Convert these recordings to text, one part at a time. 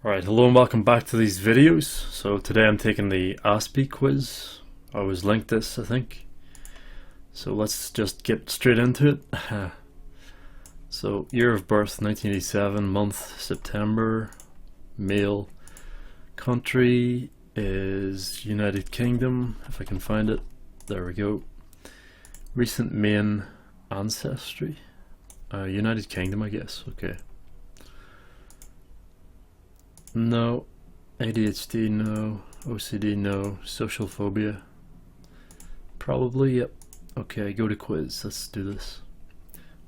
Alright, hello and welcome back to these videos. So today I'm taking the Aspie quiz. I was linked this, I think. So let's just get straight into it. So, year of birth 1987, month September, male, country is United Kingdom, if I can find it. There we go. Recent main ancestry, United Kingdom, I guess. Okay. No. ADHD, no. OCD, no. Social phobia, probably, yep. Okay, go to quiz. Let's do this.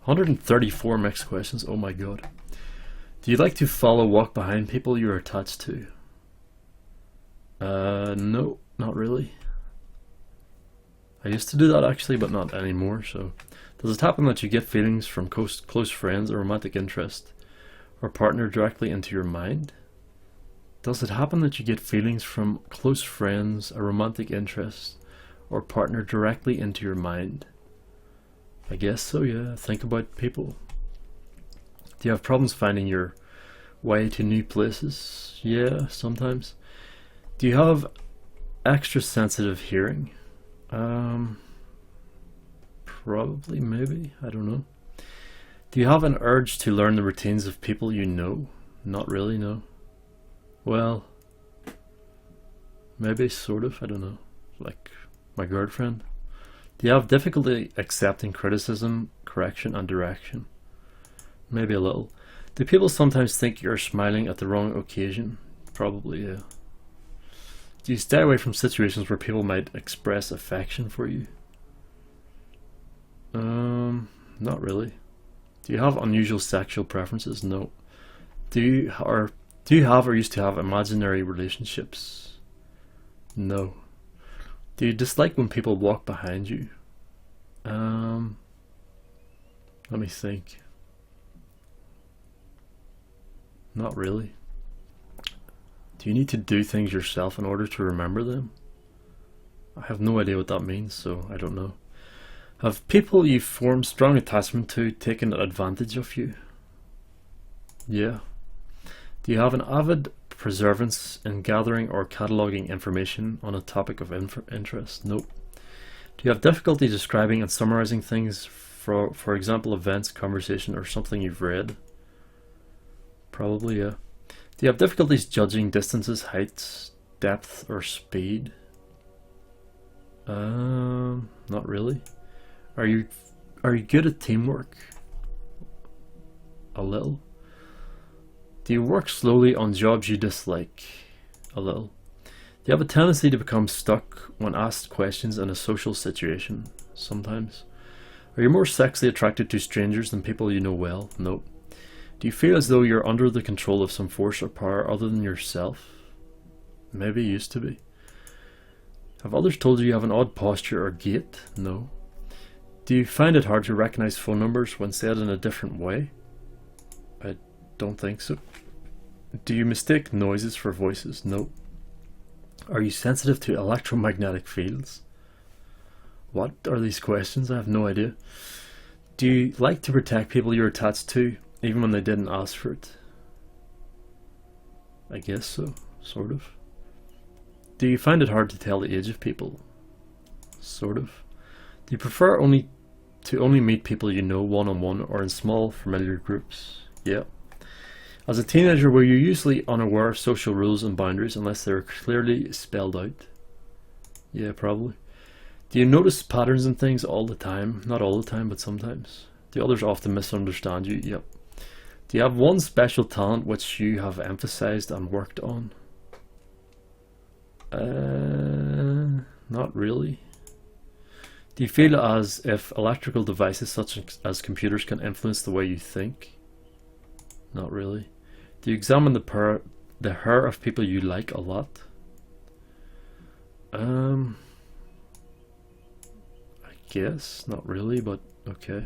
134 mixed questions. Oh my god. Do you like to follow, walk behind people you're attached to? No, not really. I used to do that actually, but not anymore. So, does it happen that you get feelings from close friends or romantic interest or partner directly into your mind? Does it happen that you get feelings from close friends, a romantic interest, or partner directly into your mind? I guess so, yeah. Think about people. Do you have problems finding your way to new places? Yeah, sometimes. Do you have extra sensitive hearing? Probably, maybe. I don't know. Do you have an urge to learn the routines of people you know? Not really, no. Well, maybe, sort of, I don't know. Like my girlfriend. Do you have difficulty accepting criticism, correction, and direction? Maybe a little. Do people sometimes think you're smiling at the wrong occasion? Probably, yeah. Do you stay away from situations where people might express affection for you? Not really. Do you have unusual sexual preferences? No. Do you have or used to have imaginary relationships? No. Do you dislike when people walk behind you? Let me think. Not really. Do you need to do things yourself in order to remember them? I have no idea what that means, so I don't know. Have people you formed strong attachment to taken advantage of you? Yeah. Do you have an avid perseverance in gathering or cataloguing information on a topic of interest? Nope. Do you have difficulty describing and summarizing things, for example, events, conversation, or something you've read? Probably, yeah. Do you have difficulties judging distances, heights, depth, or speed? Not really. Are you good at teamwork? A little. Do you work slowly on jobs you dislike? A little. Do you have a tendency to become stuck when asked questions in a social situation? Sometimes. Are you more sexually attracted to strangers than people you know well? Nope. Do you feel as though you're under the control of some force or power other than yourself? Maybe used to be. Have others told you you have an odd posture or gait? No. Do you find it hard to recognize phone numbers when said in a different way? I don't think so. Do you mistake noises for voices? No. Are you sensitive to electromagnetic fields? What are these questions? I have no idea. Do you like to protect people you're attached to, even when they didn't ask for it? I guess so, sort of. Do you find it hard to tell the age of people? Sort of. Do you prefer to only meet people you know one-on-one or in small, familiar groups? Yeah. As a teenager, were you usually unaware of social rules and boundaries unless they were clearly spelled out? Yeah, probably. Do you notice patterns in things all the time? Not all the time, but sometimes. Do others often misunderstand you? Yep. Do you have one special talent which you have emphasized and worked on? Not really. Do you feel as if electrical devices such as computers can influence the way you think? Not really. Do you examine the hair of people you like a lot? I guess not really, but okay.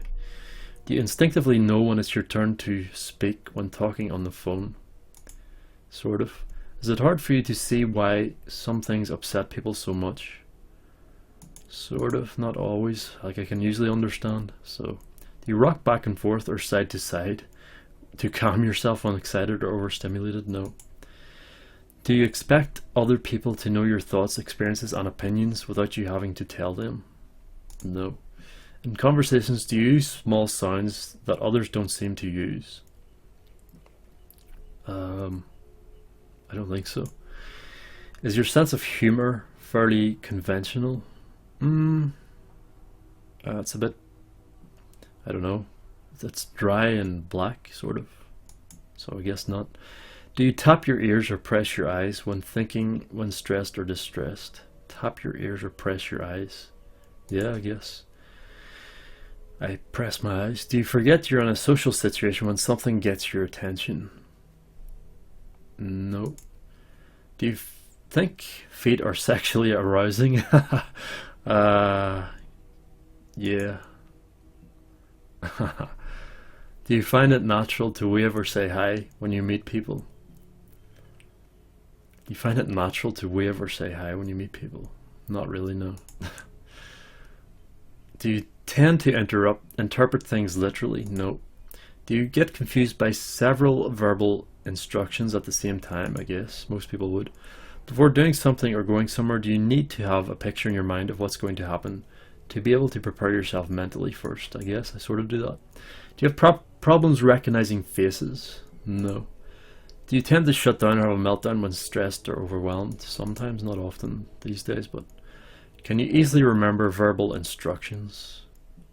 Do you instinctively know when it's your turn to speak when talking on the phone? Sort of. Is it hard for you to see why some things upset people so much? Sort of, not always. Like, I can usually understand. So, do you rock back and forth or side to side to calm yourself when excited or overstimulated? No. Do you expect other people to know your thoughts, experiences, and opinions without you having to tell them? No. In conversations, do you use small sounds that others don't seem to use? I don't think so. Is your sense of humor fairly conventional? It's a bit, I don't know, it's dry and black, sort of. So I guess not. Do you tap your ears or press your eyes when thinking, when stressed or distressed? Tap your ears or press your eyes? Yeah, I guess. I press my eyes. Do you forget you're in a social situation when something gets your attention? No. Do you think feet are sexually arousing? Yeah. Do you find it natural to wave or say hi when you meet people? Do you find it natural to wave or say hi when you meet people? Not really, no. Do you tend to interpret things literally? No. Do you get confused by several verbal instructions at the same time? I guess most people would. Before doing something or going somewhere, do you need to have a picture in your mind of what's going to happen to be able to prepare yourself mentally first? I guess I sort of do that. Do you have problems recognizing faces? No. Do you tend to shut down or have a meltdown when stressed or overwhelmed? Sometimes, not often these days, but can you easily remember verbal instructions?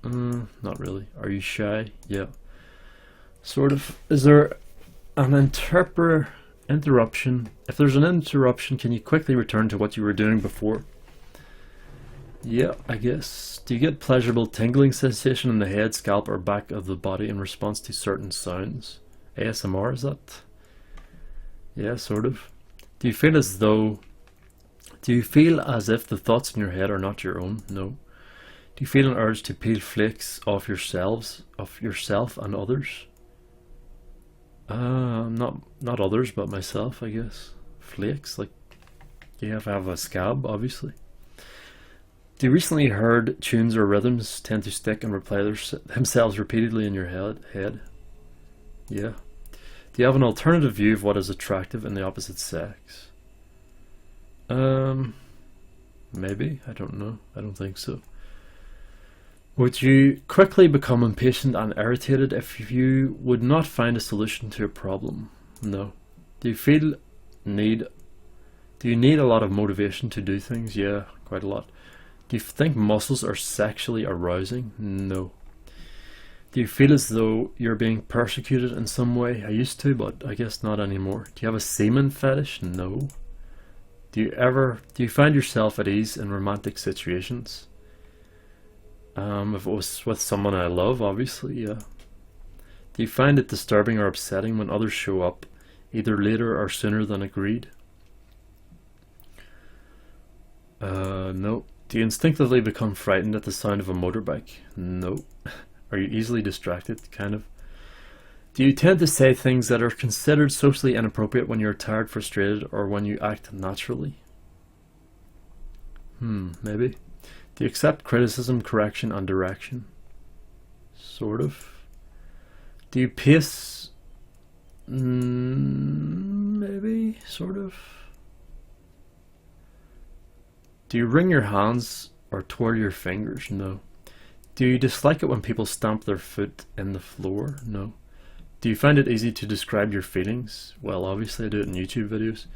Not really. Are you shy? Yeah. Sort of. Is there an interruption? If there's an interruption, can you quickly return to what you were doing before? Yeah, I guess. Do you get pleasurable tingling sensation in the head, scalp, or back of the body in response to certain sounds? ASMR, is that? Yeah, sort of. Do you feel as if the thoughts in your head are not your own? No. Do you feel an urge to peel flakes off yourself and others? Not others, but myself, I guess. Flakes, like you have to have a scab, obviously. Do you recently heard tunes or rhythms tend to stick and replay themselves repeatedly in your head? Yeah. Do you have an alternative view of what is attractive in the opposite sex? Maybe. I don't know. I don't think so. Would you quickly become impatient and irritated if you would not find a solution to a problem? No. Do you need a lot of motivation to do things? Yeah, quite a lot. Do you think muscles are sexually arousing? No. Do you feel as though you're being persecuted in some way? I used to, but I guess not anymore. Do you have a semen fetish? No. Do you find yourself at ease in romantic situations? If it was with someone I love, obviously, yeah. Do you find it disturbing or upsetting when others show up, either later or sooner than agreed? No. Do you instinctively become frightened at the sound of a motorbike? No. Are you easily distracted? Kind of. Do you tend to say things that are considered socially inappropriate when you're tired, frustrated, or when you act naturally? Maybe. Do you accept criticism, correction, and direction? Sort of. Do you pace? Maybe, sort of. Do you wring your hands or twirl your fingers? No. Do you dislike it when people stamp their foot in the floor? No. Do you find it easy to describe your feelings? Well, obviously I do it in YouTube videos.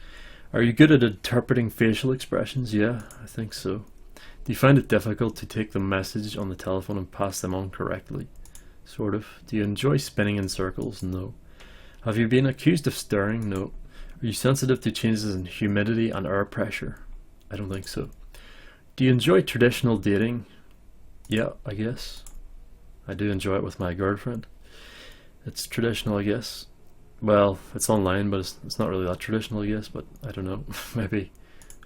Are you good at interpreting facial expressions? Yeah, I think so. Do you find it difficult to take the message on the telephone and pass them on correctly? Sort of. Do you enjoy spinning in circles? No. Have you been accused of stirring? No. Are you sensitive to changes in humidity and air pressure? I don't think so. Do you enjoy traditional dating? Yeah, I guess. I do enjoy it with my girlfriend. It's traditional, I guess. Well, it's online, but it's not really that traditional, I guess, but I don't know. Maybe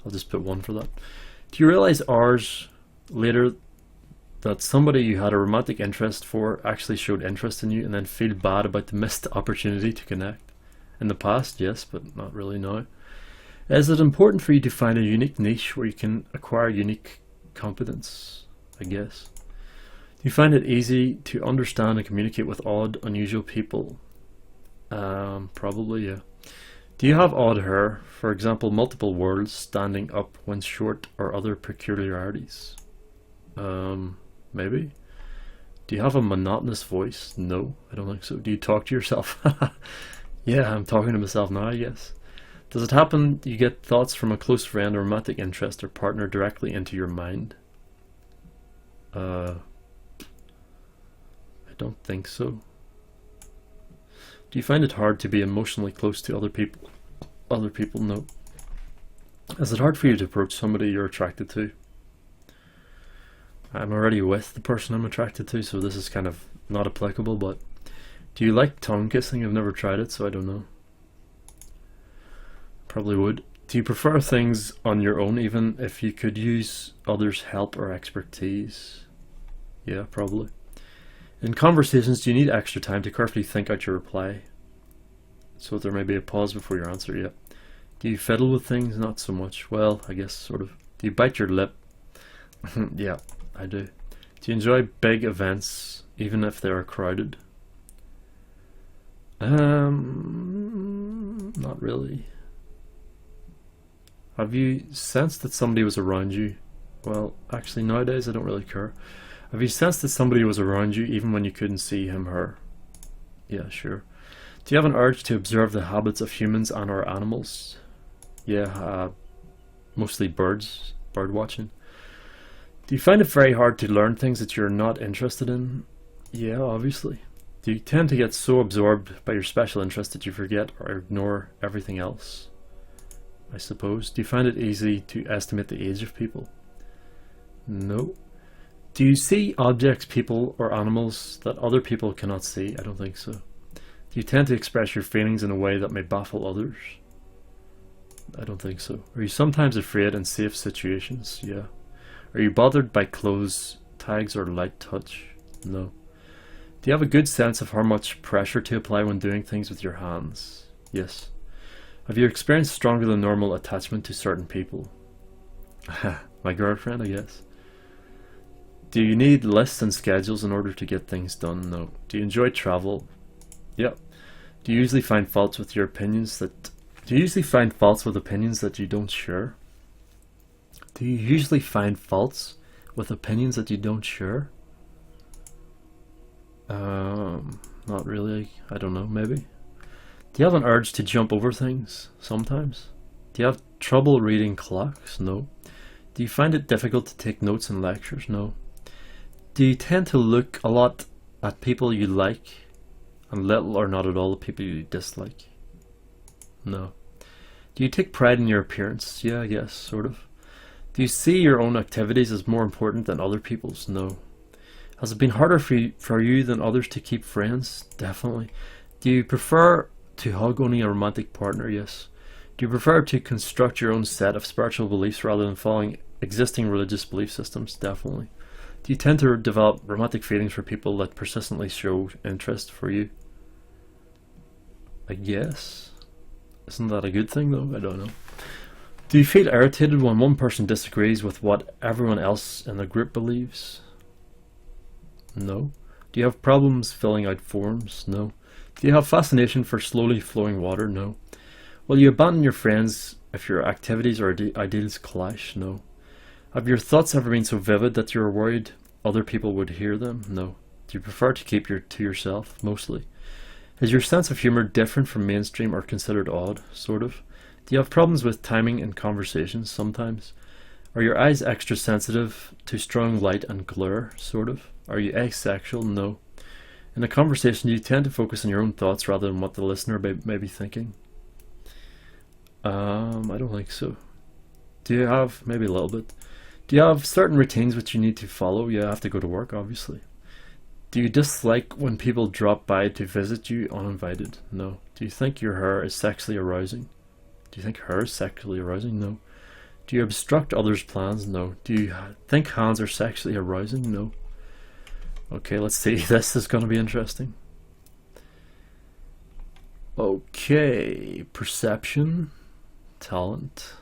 I'll just put 1 for that. Do you realize hours later that somebody you had a romantic interest for actually showed interest in you and then feel bad about the missed opportunity to connect? In the past, yes, but not really now. Is it important for you to find a unique niche where you can acquire unique competence? I guess. Do you find it easy to understand and communicate with odd, unusual people? Probably, yeah. Do you have odd hair? For example, multiple whorls standing up when short or other peculiarities? Maybe. Do you have a monotonous voice? No, I don't think so. Do you talk to yourself? Yeah, I'm talking to myself now, I guess. Does it happen you get thoughts from a close friend or romantic interest or partner directly into your mind? I don't think so. Do you find it hard to be emotionally close to other people? Other people, no. Is it hard for you to approach somebody you're attracted to? I'm already with the person I'm attracted to, so this is kind of not applicable, but do you like tongue kissing? I've never tried it, so I don't know. Probably would. Do you prefer things on your own, even if you could use others' help or expertise? Yeah, probably. In conversations, do you need extra time to carefully think out your reply? So there may be a pause before your answer, yeah. Do you fiddle with things? Not so much. Well, I guess sort of. Do you bite your lip? Yeah, I do. Do you enjoy big events, even if they are crowded? Not really. Have you sensed that somebody was around you? Well, actually nowadays I don't really care. Have you sensed that somebody was around you even when you couldn't see him, her? Yeah, sure. Do you have an urge to observe the habits of humans and or animals? Yeah, mostly birds, bird watching. Do you find it very hard to learn things that you're not interested in? Yeah, obviously. Do you tend to get so absorbed by your special interest that you forget or ignore everything else? I suppose. Do you find it easy to estimate the age of people? No. Do you see objects, people, or animals that other people cannot see? I don't think so. Do you tend to express your feelings in a way that may baffle others? I don't think so. Are you sometimes afraid in safe situations? Yeah. Are you bothered by clothes, tags, or light touch? No. Do you have a good sense of how much pressure to apply when doing things with your hands? Yes. Have you experienced stronger than normal attachment to certain people? My girlfriend, I guess. Do you need lists and schedules in order to get things done? No. Do you enjoy travel? Yep. Do you usually find faults with your opinions that... Do you usually find faults with opinions that you don't share? Do you usually find faults with opinions that you don't share? Not really. I don't know, maybe. Do you have an urge to jump over things? Sometimes. Do you have trouble reading clocks? No. Do you find it difficult to take notes in lectures? No. Do you tend to look a lot at people you like and little or not at all at people you dislike? No. Do you take pride in your appearance? Yeah, I guess, sort of. Do you see your own activities as more important than other people's? No. Has it been harder for you than others to keep friends? Definitely. Do you prefer to hug only a romantic partner? Yes. Do you prefer to construct your own set of spiritual beliefs rather than following existing religious belief systems? Definitely. Do you tend to develop romantic feelings for people that persistently show interest for you? I guess. Isn't that a good thing though? I don't know. Do you feel irritated when one person disagrees with what everyone else in the group believes? No. Do you have problems filling out forms? No. Do you have fascination for slowly flowing water? No. Will you abandon your friends if your activities or ideals clash? No. Have your thoughts ever been so vivid that you are worried other people would hear them? No. Do you prefer to keep to yourself? Mostly. Is your sense of humour different from mainstream or considered odd? Sort of. Do you have problems with timing in conversations? Sometimes. Are your eyes extra sensitive to strong light and glare? Sort of. Are you asexual? No. In a conversation, do you tend to focus on your own thoughts rather than what the listener may be thinking? I don't think so. Do you have, maybe a little bit. Do you have certain routines which you need to follow? Yeah, I have to go to work, obviously. Do you dislike when people drop by to visit you uninvited? No. Do you think your hair is sexually arousing? Do you think hair is sexually arousing? No. Do you obstruct others' plans? No. Do you think hands are sexually arousing? No. Okay, let's see. This is going to be interesting. Okay, perception, talent.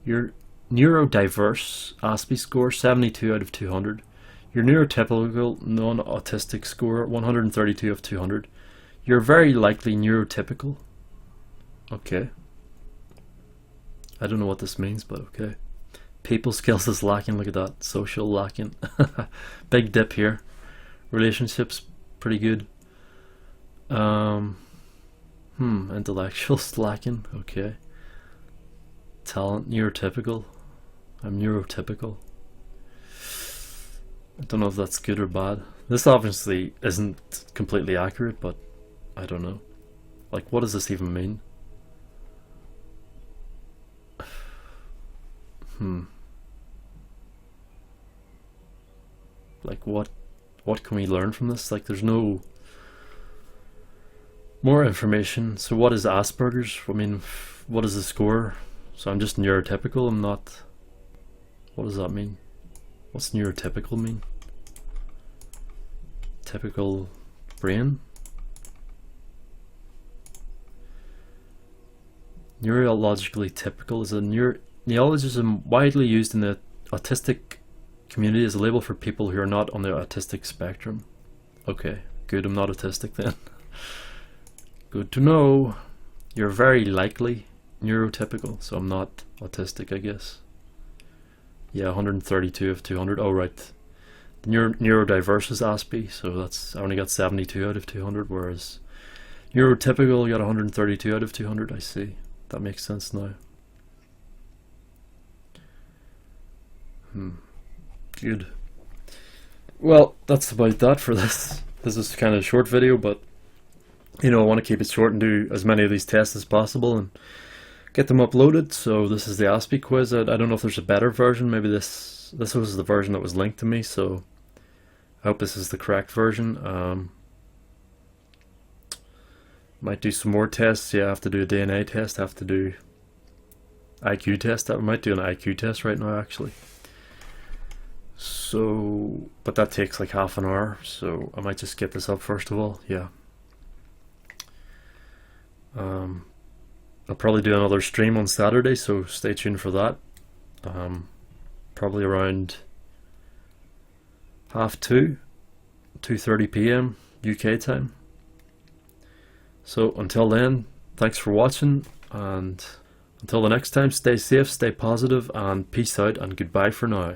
Your neurodiverse Aspie score 72 out of 200. Your neurotypical non-autistic score 132 of 200. You're very likely neurotypical. Okay. I don't know what this means, but okay. People skills is lacking, look at that. Social lacking. Big dip here. Relationships, pretty good. Intellectuals lacking, okay. Talent, neurotypical. I'm neurotypical. I don't know if that's good or bad. This obviously isn't completely accurate, but I don't know. Like, what does this even mean? Like, what can we learn from this? Like, there's no more information. So what is Asperger's? I mean, what is the score? So I'm just neurotypical, I'm not... What does that mean? What's neurotypical mean? Typical brain? Neurologically typical is a neologism widely used in the autistic community as a label for people who are not on the autistic spectrum. Okay, good, I'm not autistic then. Good to know. You're very likely neurotypical, so I'm not autistic, I guess. Yeah, 132 of 200. Oh, right. The neurodiverse is Aspie, so I only got 72 out of 200, whereas neurotypical got 132 out of 200. I see. That makes sense now. Good. Well, that's about that for this. This is kind of a short video, but you know, I want to keep it short and do as many of these tests as possible and get them uploaded. So this is the Aspie quiz. I don't know if there's a better version. Maybe this was the version that was linked to me, so I hope this is the correct version. Might do some more tests. Yeah, I have to do a DNA test. I have to do IQ test. I might do an IQ test right now, actually. So, but that takes like half an hour, so I might just get this up first of all. Yeah. I'll probably do another stream on Saturday, so stay tuned for that. Probably around 2:30, 2:30 p.m. UK time. So until then, thanks for watching, and until the next time, stay safe, stay positive, and peace out, and goodbye for now.